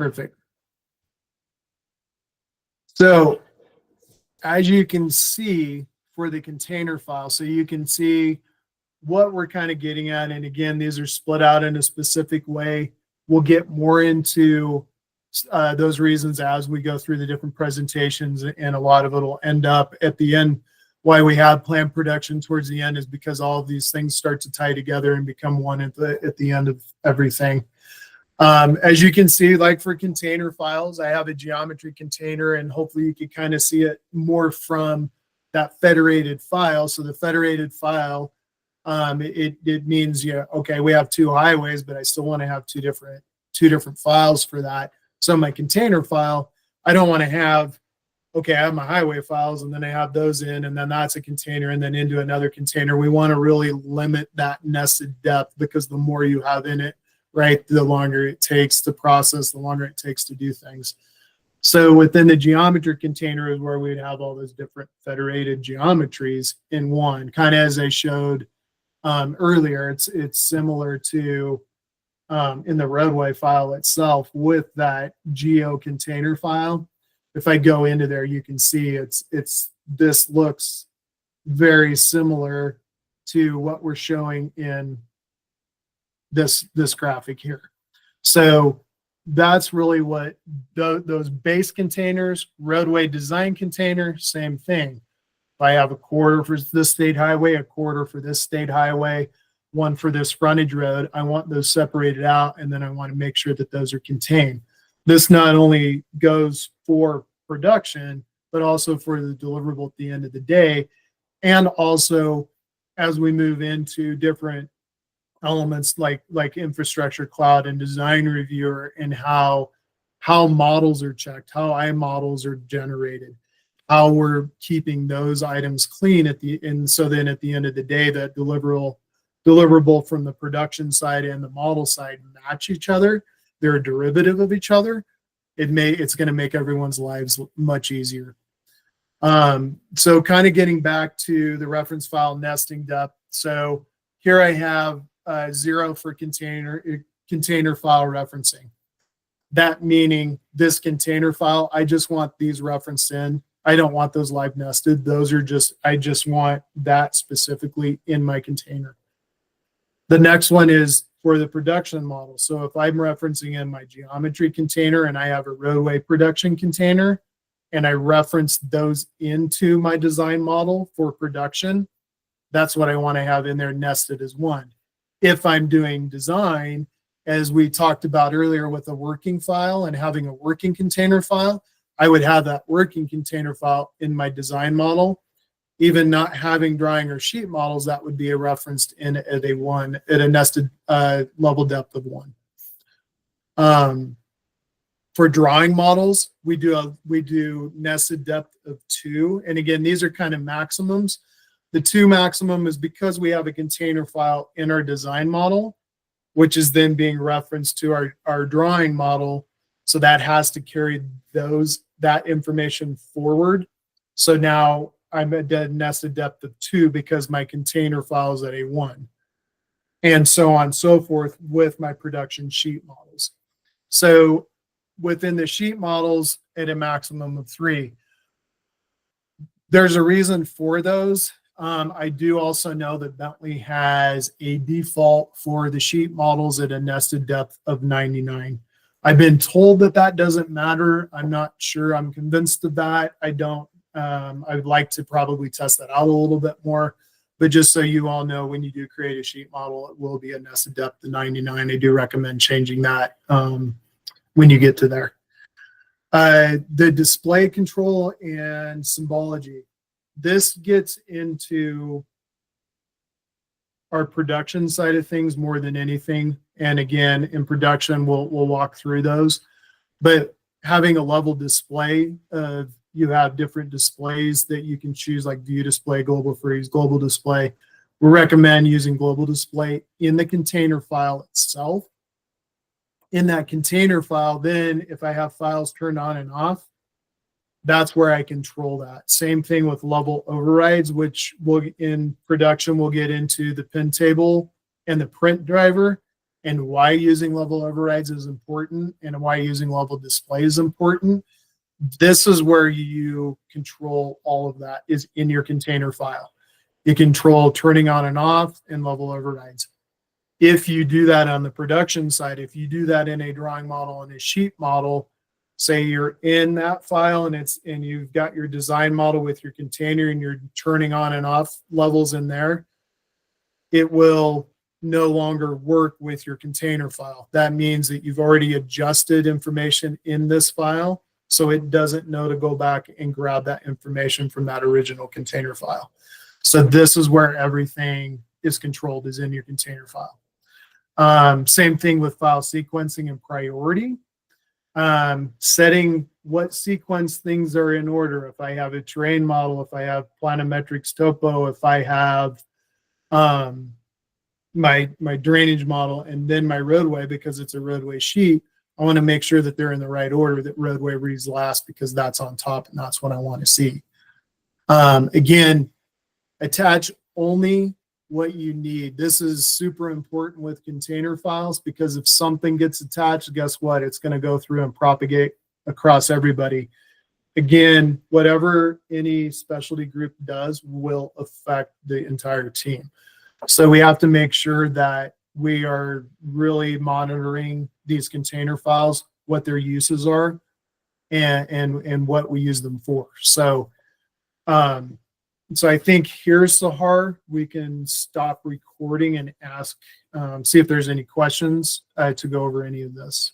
Perfect. So as you can see for the container file, so you can see what we're kind of getting at. And again, these are split out in a specific way. We'll get more into those reasons as we go through the different presentations, and a lot of it will end up at the end. Why we have planned production towards the end is because all of these things start to tie together and become one at the end of everything. As you can see, like for container files, I have a geometry container, and hopefully you can kind of see it more from that federated file. So the federated file, it means, yeah, okay, we have two highways, but I still want to have two different files for that. So my container file, I don't want to have, okay, I have my highway files, and then I have those in, and then that's a container, and then into another container. We want to really limit that nested depth, because the more you have in it, right, the longer it takes to process, the longer it takes to do things. So within the geometry container is where we'd have all those different federated geometries in one, kind of as I showed earlier. It's similar to in the roadway file itself with that geo container file. If I go into there, you can see this looks very similar to what we're showing in this graphic here. So that's really what those base containers, roadway design container, same thing. If I have a quarter for this state highway, a quarter for this state highway, one for this frontage road, I want those separated out, and then I want to make sure that those are contained. This not only goes for production, but also for the deliverable at the end of the day. And also as we move into different elements like infrastructure cloud and design reviewer, and how models are checked, how models are generated, how we're keeping those items clean at the end. So then at the end of the day, that deliverable from the production side and the model side match each other. They're a derivative of each other. It's going to make everyone's lives much easier. So kind of getting back to the reference file nesting depth. So here I have 0 for container file referencing. That meaning this container file, I just want these referenced in. I don't want those live nested. Those are I just want that specifically in my container. The next one is for the production model. So if I'm referencing in my geometry container and I have a roadway production container, and I reference those into my design model for production, that's what I want to have in there nested as one. If I'm doing design, as we talked about earlier with a working file and having a working container file, I would have that working container file in my design model. Even not having drawing or sheet models, that would be referenced in at a nested level depth of 1. For drawing models, we do nested depth of 2. And again, these are kind of maximums. The 2 maximum is because we have a container file in our design model, which is then being referenced to our drawing model. So that has to carry that information forward. So now I'm at a nested depth of 2 because my container file is at a 1, and so on and so forth with my production sheet models. So within the sheet models at a maximum of 3, there's a reason for those. I do also know that Bentley has a default for the sheet models at a nested depth of 99. I've been told that doesn't matter. I'm not sure. I'm convinced of that. I would like to probably test that out a little bit more, but just so you all know, when you do create a sheet model, it will be a nested depth of 99. I do recommend changing that when you get to there. The display control and symbology. This gets into our production side of things more than anything. And again, in production, we'll walk through those. But having a level display of, you have different displays that you can choose, like view display, global freeze, global display. We recommend using global display in the container file itself. In that container file, then if I have files turned on and off, that's where I control that. Same thing with level overrides, which in production we'll get into the pin table and the print driver. and why using level overrides is important and why using level display is important. This is where you control all of that, is in your container file. You control turning on and off and level overrides. If you do that on the production side, if you do that in a drawing model and a sheet model, say you're in that file and you've got your design model with your container and you're turning on and off levels in there, it will no longer work with your container file. That means that you've already adjusted information in this file, so it doesn't know to go back and grab that information from that original container file. So this is where everything is controlled, is in your container file. Same thing with file sequencing and priority. Setting what sequence things are in order. If I have a terrain model, if I have planimetrics topo, if I have my drainage model and then my roadway, because it's a roadway sheet, I want to make sure that they're in the right order, that roadway reads last because that's on top and that's what I want to see. Again, attach only what you need. This is super important with container files, because if something gets attached, guess what? It's going to go through and propagate across everybody. Again, whatever any specialty group does will affect the entire team. So we have to make sure that we are really monitoring these container files, what their uses are, and what we use them for. So I think here, Sahar, we can stop recording and ask, see if there's any questions to go over any of this.